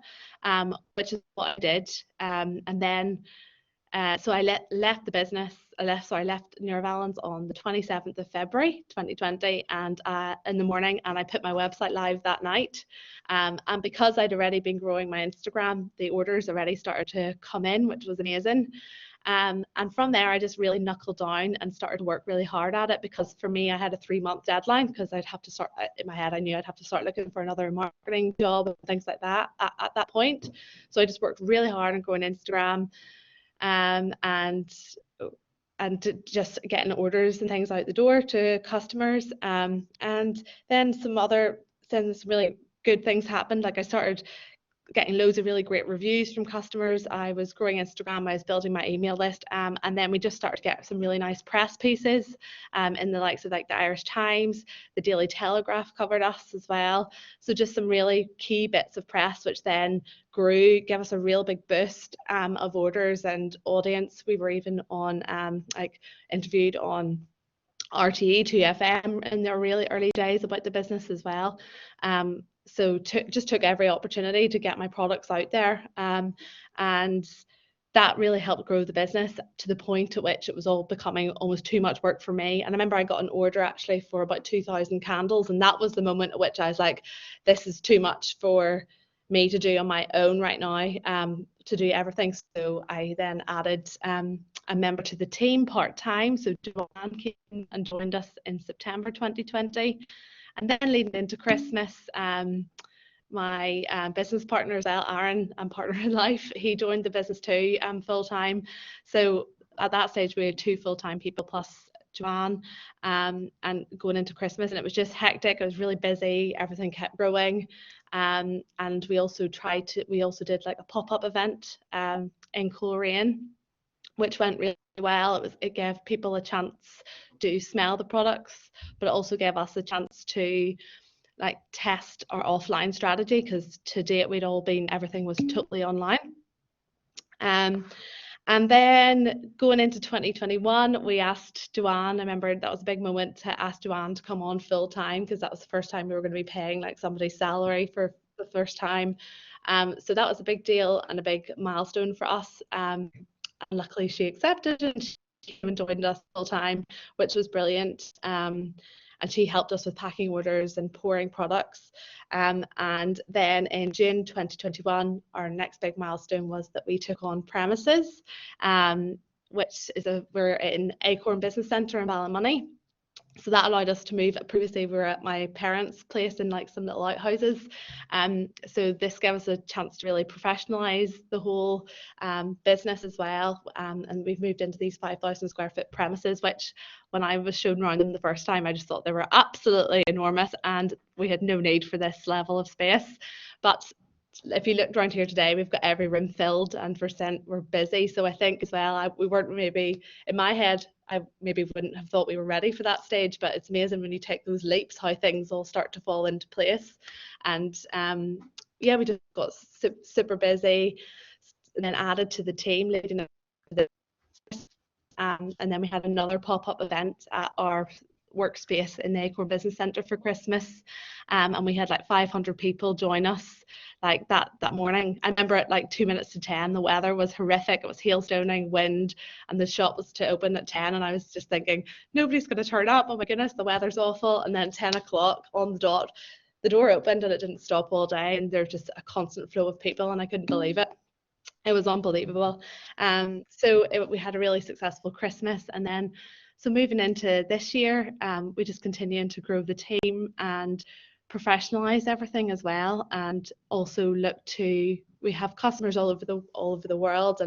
which is what I did. And then so I left the business. I left Neurovalens on the 27th of February 2020, and in the morning, and I put my website live that night. And because I'd already been growing my Instagram, the orders already started to come in, which was amazing. And from there, I just really knuckled down and started to work really hard at it, because for me, I had a 3-month deadline, because I'd have to start, in my head, I knew I'd have to start looking for another marketing job and things like that at that point. So I just worked really hard on growing Instagram. And just getting orders and things out the door to customers. And then some really good things happened. Like I started getting loads of really great reviews from customers. I was growing Instagram, I was building my email list, and then we just started to get some really nice press pieces in the likes of like the Irish Times, the Daily Telegraph covered us as well. So just some really key bits of press, which then grew, gave us a real big boost of orders and audience. We were even on interviewed on RTE 2FM in their really early days about the business as well. So just took every opportunity to get my products out there, and that really helped grow the business to the point at which it was all becoming almost too much work for me. And I remember I got an order actually for about 2,000 candles, and that was the moment at which I was like, this is too much for me to do on my own right now, to do everything. So I then added a member to the team part-time. So Joanne came and joined us in September 2020. And then leading into Christmas, my business partner as well, Aaron, and partner in life, he joined the business too, full-time. So at that stage, we had 2 full-time people plus Joanne, and going into Christmas, and it was just hectic. It was really busy. Everything kept growing. And we also did like a pop-up event in Coleraine, which went really well. It gave people a chance to smell the products, but it also gave us a chance to like test our offline strategy, because to date everything was totally online. And then going into 2021, we asked Joanne, I remember that was a big moment to ask Joanne to come on full time, because that was the first time we were going to be paying like somebody's salary for the first time. So that was a big deal and a big milestone for us. And luckily she accepted, and she came and joined us full time, which was brilliant. And she helped us with packing orders and pouring products. And then in June 2021, our next big milestone was that we took on premises, which is we're in Acorn Business Centre in Ballymoney. So that allowed us to move. Previously we were at my parents' place in like some little outhouses. So this gave us a chance to really professionalise the whole business as well. And we've moved into these 5,000 square foot premises, which when I was shown around them the first time, I just thought they were absolutely enormous, and we had no need for this level of space. But if you look around here today, we've got every room filled and we're busy. So I think as well, we weren't maybe, in my head, I maybe wouldn't have thought we were ready for that stage, but it's amazing when you take those leaps, how things all start to fall into place. And yeah, we just got super busy, and then added to the team leading up to the and then we had another pop-up event at our workspace in the Acorn Business Centre for Christmas, and we had like 500 people join us like that morning. I remember at like 2 minutes to 10, the weather was horrific. It was hailstoning, wind, and the shop was to open at 10. And I was just thinking, nobody's going to turn up. Oh my goodness, the weather's awful. And then 10 o'clock on the dot, the door opened and it didn't stop all day. And there's just a constant flow of people, and I couldn't believe it. It was unbelievable. We had a really successful Christmas, and then so moving into this year, we just continuing to grow the team and professionalize everything as well, and also we have customers all over the world,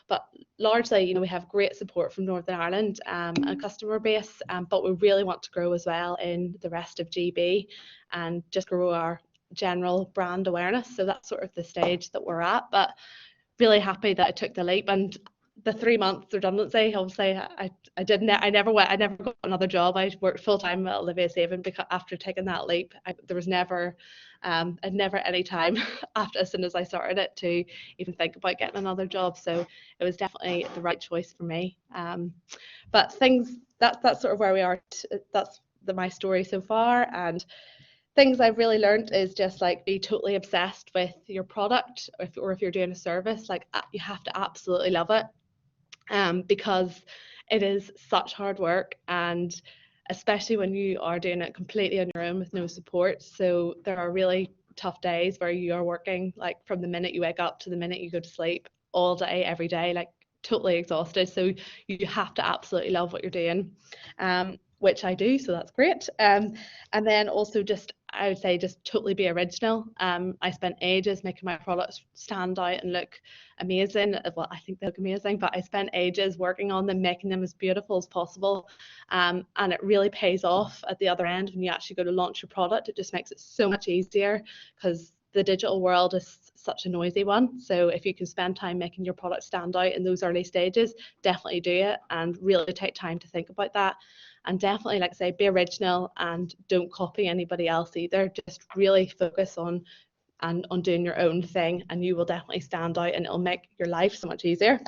but largely, we have great support from Northern Ireland, a customer base, but we really want to grow as well in the rest of GB and just grow our general brand awareness. So that's sort of the stage that we're at, but really happy that I took the leap. And the 3 months redundancy, obviously, I never got another job. I worked full time at Olivias Haven because after taking that leap, there was never any time as soon as I started it to even think about getting another job. So it was definitely the right choice for me. But that's sort of where we are. That's my story so far. And things I've really learned is just like be totally obsessed with your product, or if you're doing a service, like you have to absolutely love it, because it is such hard work, and especially when you are doing it completely on your own with no support. So there are really tough days where you are working like from the minute you wake up to the minute you go to sleep, all day, every day, like totally exhausted. So you have to absolutely love what you're doing, which I do, so that's great. And then also I would say just totally be original. I spent ages making my products stand out and look amazing. Well, I think they look amazing, but I spent ages working on them, making them as beautiful as possible. And it really pays off at the other end when you actually go to launch your product. It just makes it so much easier, because the digital world is such a noisy one. So if you can spend time making your product stand out in those early stages, definitely do it, and really take time to think about that. And definitely, like I say, be original and don't copy anybody else either. Just really focus on doing your own thing, and you will definitely stand out, and it'll make your life so much easier.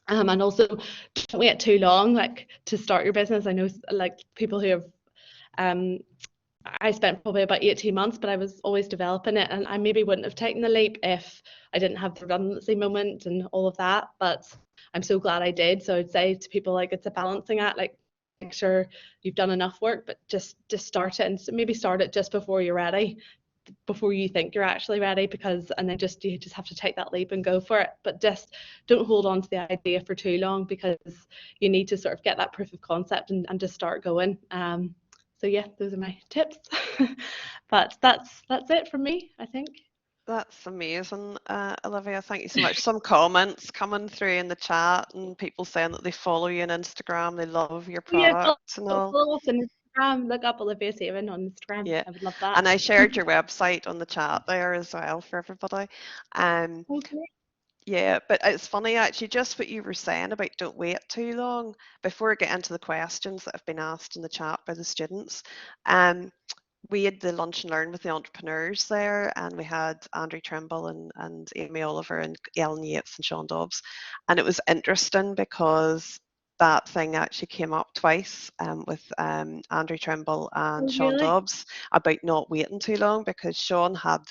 And also, don't wait too long, like to start your business. I know like people who have I spent probably about 18 months, but I was always developing it, and I maybe wouldn't have taken the leap if I didn't have the redundancy moment and all of that. But I'm so glad I did. So I'd say to people, like, it's a balancing act. Like, make sure you've done enough work, but just start it, and maybe start it just before you're ready, before you think you're actually ready, and then you just have to take that leap and go for it. But just don't hold on to the idea for too long, because you need to sort of get that proof of concept and just start going. So yeah, those are my tips. But that's it from me, I think. That's amazing, Olivia. Thank you so much. Some comments coming through in the chat, and people saying that they follow you on Instagram, they love your products and all. Follow us on Instagram. Look up Olivias Haven on Instagram. Yeah, I would love that. and I shared your website on the chat there as well for everybody. Okay. Yeah, but it's funny actually, just what you were saying about don't wait too long. Before I get into the questions that have been asked in the chat by the students, we had the lunch and learn with the entrepreneurs there, and we had Andrew Trimble and Amy Oliver and Ellen Yates and Sean Dobbs, and it was interesting because that thing actually came up twice with Andrew Trimble and Sean Dobbs about not waiting too long, because Sean had,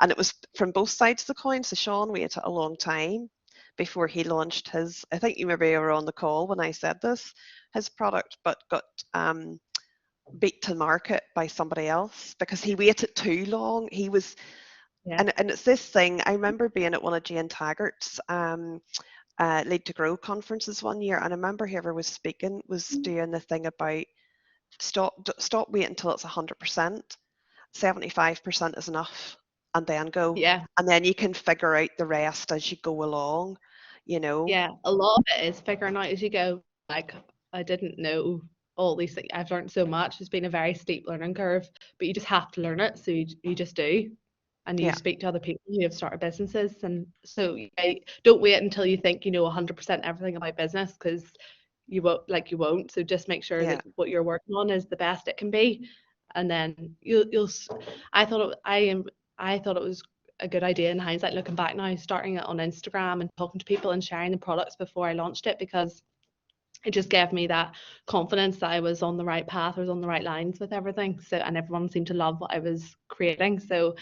and it was from both sides of the coin. So Sean waited a long time before he launched his, I think you maybe were on the call when I said this, his product, but got beat to market by somebody else because he waited too long. He was, and it's this thing, I remember being at one of Jane Taggart's Lead to Grow conferences one year, and I remember whoever was speaking was doing the thing about stop waiting until it's 100%, 75% is enough, and then go. And then you can figure out the rest as you go along, you know. Yeah, a lot of it is figuring out as you go. Like, I didn't know all these things. I've learned so much. It's been a very steep learning curve, but you just have to learn it. So you just do. And you speak to other people who have started businesses. And so don't wait until you think you know 100% everything about business, because you won't. So just make sure that what you're working on is the best it can be. And then you'll I thought it was a good idea in hindsight, looking back now, starting it on Instagram and talking to people and sharing the products before I launched it, because it just gave me that confidence that I was on the right path, I was on the right lines with everything. So, and everyone seemed to love what I was creating. So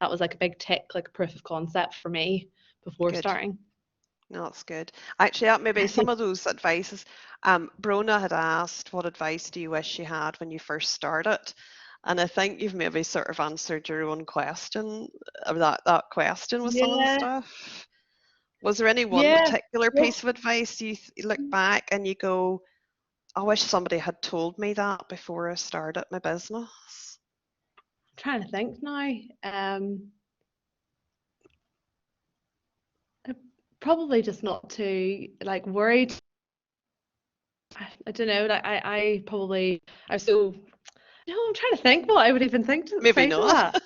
that was like a big tick, like a proof of concept for me before Good. starting. No, that's good. Actually, that maybe some of those advices. Brona had asked, what advice do you wish you had when you first started? And I think you've maybe sort of answered your own question, that question with some of the Yeah, stuff. Was there any one yeah. particular Well, piece of advice you look back and you go, I wish somebody had told me that before I started my business? I'm trying to think now. Probably just not to like worried. I don't know. Like I probably I was so. No, I'm trying to think what I would even think to Maybe say to not. that.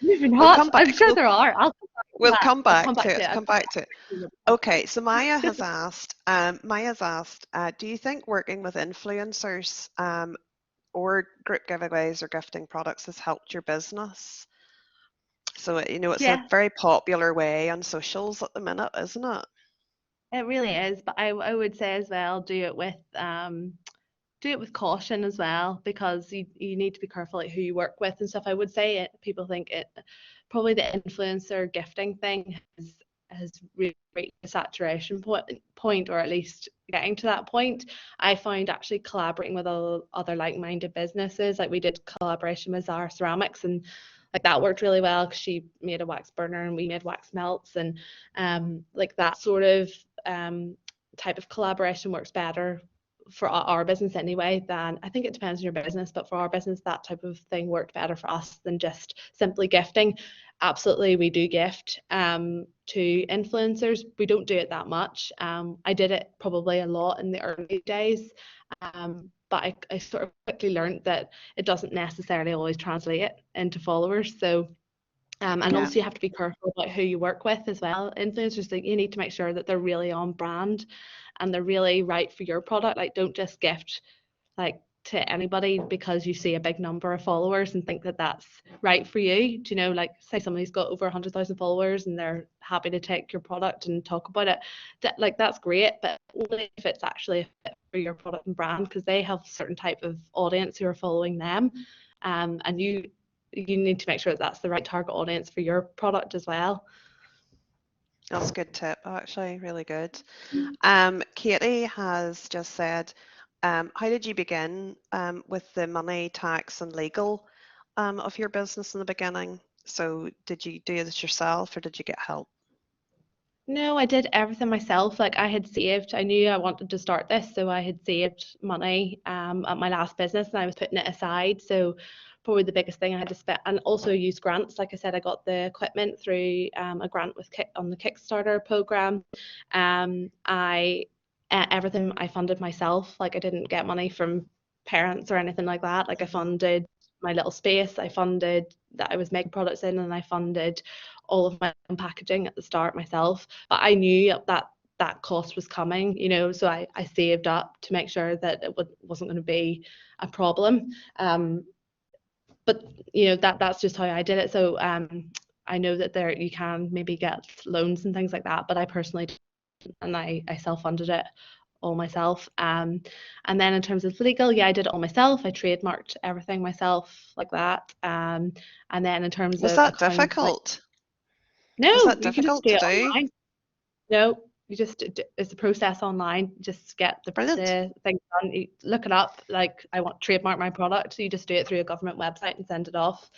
Maybe We'll not. come back. I'm sure there are. I'll come back to We'll that. come I'll back come to back to it. it. I'll Come come back back to it. to it. Okay, so Maya has asked, do you think working with influencers or group giveaways or gifting products has helped your business? So, it's a Yeah, very popular way on socials at the minute, isn't it? it really is. But I would say as well, do it with caution as well, because you need to be careful like who you work with and stuff. I would say people think it probably the influencer gifting thing has really reached a saturation point, or at least getting to that point. I find actually collaborating with other like-minded businesses, like we did collaboration with Zara Ceramics, and like that worked really well because she made a wax burner and we made wax melts, and like that sort of type of collaboration works better for our business anyway. Than, I think it depends on your business, but for our business that type of thing worked better for us than just simply gifting. Absolutely, we do gift to influencers. We don't do it that much. I did it probably a lot in the early days, but I sort of quickly learned that it doesn't necessarily always translate into followers. So and Yeah. also you have to be careful about who you work with as well. Influencers, like, you need to make sure that they're really on brand and they're really right for your product. Like, don't just gift like to anybody because you see a big number of followers and think that that's right for you. Do you know, like, say somebody's got over 100,000 followers and they're happy to take your product and talk about it, like that's great, but only if it's actually a fit for your product and brand, because they have a certain type of audience who are following them, and you need to make sure that that's the right target audience for your product as well. That's a good tip, actually, really good. Katie has just said, how did you begin with the money, tax, and legal of your business in the beginning? So, did you do this yourself or did you get help? No, I did everything myself. Like, I had saved, I knew I wanted to start this, so I had saved money at my last business and I was putting it aside. So probably the biggest thing I had to spend, and also use grants. Like I said, I got the equipment through a grant with on the Kickstarter program. Everything I funded myself. Like, I didn't get money from parents or anything like that. Like, I funded my little space, I funded that I was making products in, and I funded all of my own packaging at the start myself. But I knew that that cost was coming, so I saved up to make sure that it wasn't going to be a problem. But that's just how I did it. So I know that there you can maybe get loans and things like that, but I personally didn't, and I self-funded it all myself. And then in terms of legal, yeah, I did it all myself. I trademarked everything myself, like that. And then in terms Was of that accounts, like, difficult? no, Was that you can just difficult do to it do? online. No, you just, it's a process online. Just get the Brilliant. thing done. You look it up. Like, I want to trademark my product, so you just do it through a government website and send it off.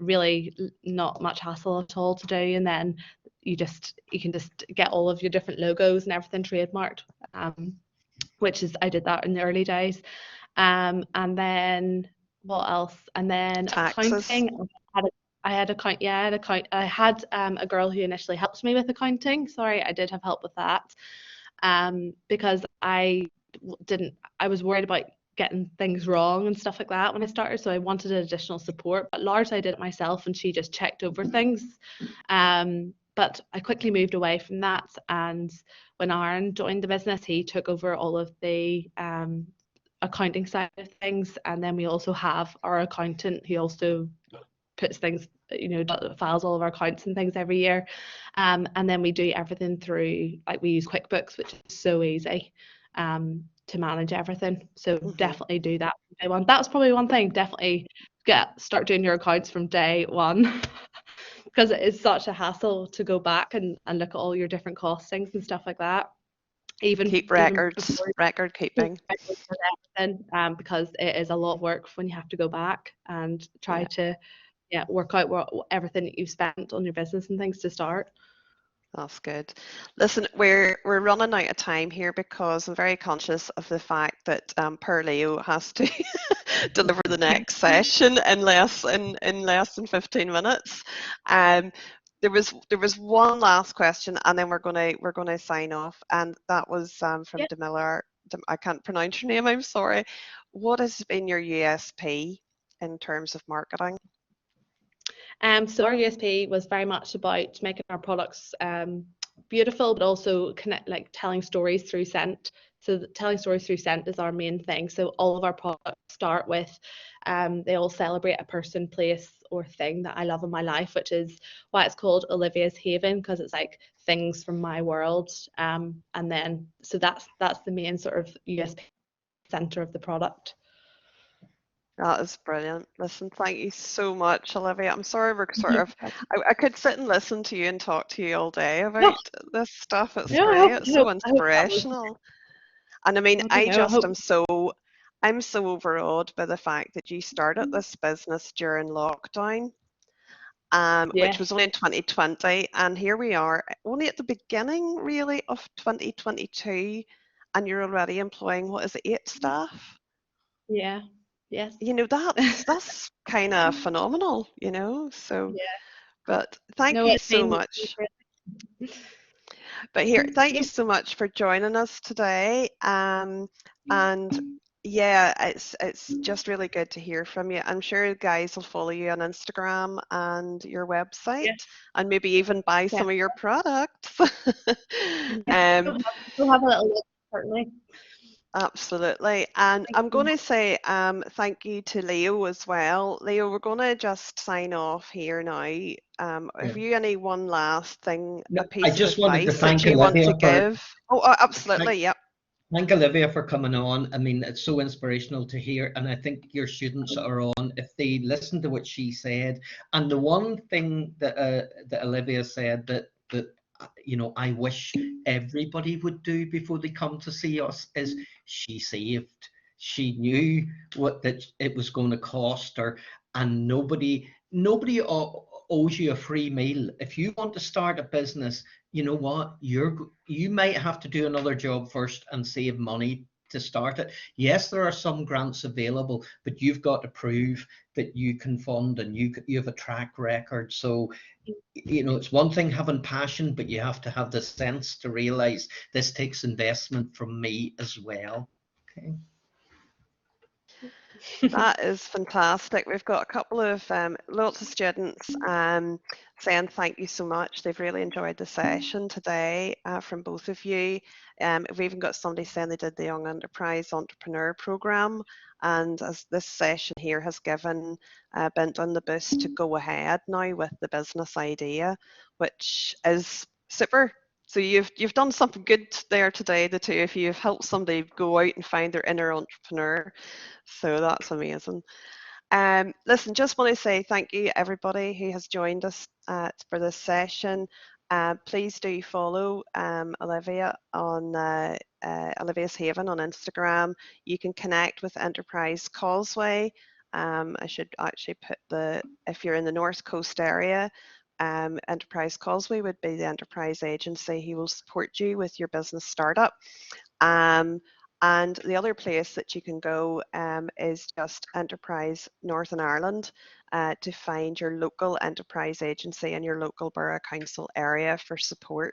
Really not much hassle at all to do, and then you can just get all of your different logos and everything trademarked, which is, I did that in the early days. And then what else? And then Taxes. accounting. I had a girl who initially helped me with accounting. Sorry, I did have help with that, because I was worried about getting things wrong and stuff like that when I started, so I wanted additional support. But largely I did it myself, and she just checked over things. But I quickly moved away from that, and when Aaron joined the business, he took over all of the accounting side of things, and then we also have our accountant who also puts things, files all of our accounts and things every year. And then we do everything through, like, we use QuickBooks, which is so easy. to manage everything. So Mhm. definitely do that from day one. That's probably one thing. Definitely start doing your accounts from day one. Because it is such a hassle to go back and look at all your different costings and stuff like that. Keep Even records, before record keeping. everything, because it is a lot of work when you have to go back and try Yeah. to work out everything that you've spent on your business and things to start. That's good. Listen, we're running out of time here because I'm very conscious of the fact that poor Leo has to deliver the next session in less than 15 minutes. There was one last question, and then we're gonna sign off, and that was from Yeah. Demiller. I can't pronounce your name. I'm sorry. What has been your USP in terms of marketing? So our USP was very much about making our products beautiful, but also telling stories through scent. So telling stories through scent is our main thing. So all of our products start with, they all celebrate a person, place, or thing that I love in my life, which is why it's called Olivias Haven, because it's like things from my world. And then, so that's the main sort of USP center of the product. That is brilliant. Listen, thank you so much, Olivia. I'm sorry we're sort of, I could sit and listen to you and talk to you all day about this stuff. It's great. It's so inspirational. And I mean, I'm so overawed by the fact that you started this business during lockdown, which was only in 2020. And here we are, only at the beginning, really, of 2022, and you're already employing, what is it, 8 staff? Yeah. Yes. You know, that's kind of phenomenal, you know. So, but thank you so much. But here, thank you so much for joining us today. And yeah, it's just really good to hear from you. I'm sure guys will follow you on Instagram and your website, and maybe even buy some of your products. We'll have a little look, certainly. Absolutely. And I'm going to say thank you to Leo as well. Leo, we're going to just sign off here now. Have you any one last thing, a piece of advice that you want to give? Oh, absolutely. Yep. Thank Olivia for coming on. I mean, it's so inspirational to hear, and I think your students are on, if they listen to what she said. And the one thing that that Olivia said that you know, I wish everybody would do before they come to see us is she saved. She knew what that it was going to cost her, and nobody owes you a free meal. If you want to start a business, you know what, you might have to do another job first and save money to start it. Yes, there are some grants available, but you've got to prove that you can fund, and you have a track record. So, you know, it's one thing having passion, but you have to have the sense to realize this takes investment from me as well. Okay. That is fantastic. We've got a couple of lots of students saying thank you so much. They've really enjoyed the session today from both of you. We've even got somebody saying they did the Young Enterprise Entrepreneur Programme, and as this session here has given Bent on the boost to go ahead now with the business idea, which is super. So you've done something good there today. The two of you have helped somebody go out and find their inner entrepreneur. So that's amazing. Listen, just want to say thank you everybody who has joined us for this session. Please do follow Olivia on Olivias Haven on Instagram. You can connect with Enterprise Causeway. I should actually put if you're in the North Coast area, Enterprise Causeway would be the enterprise agency who will support you with your business startup. And the other place that you can go is just Enterprise Northern Ireland to find your local enterprise agency in your local borough council area for support.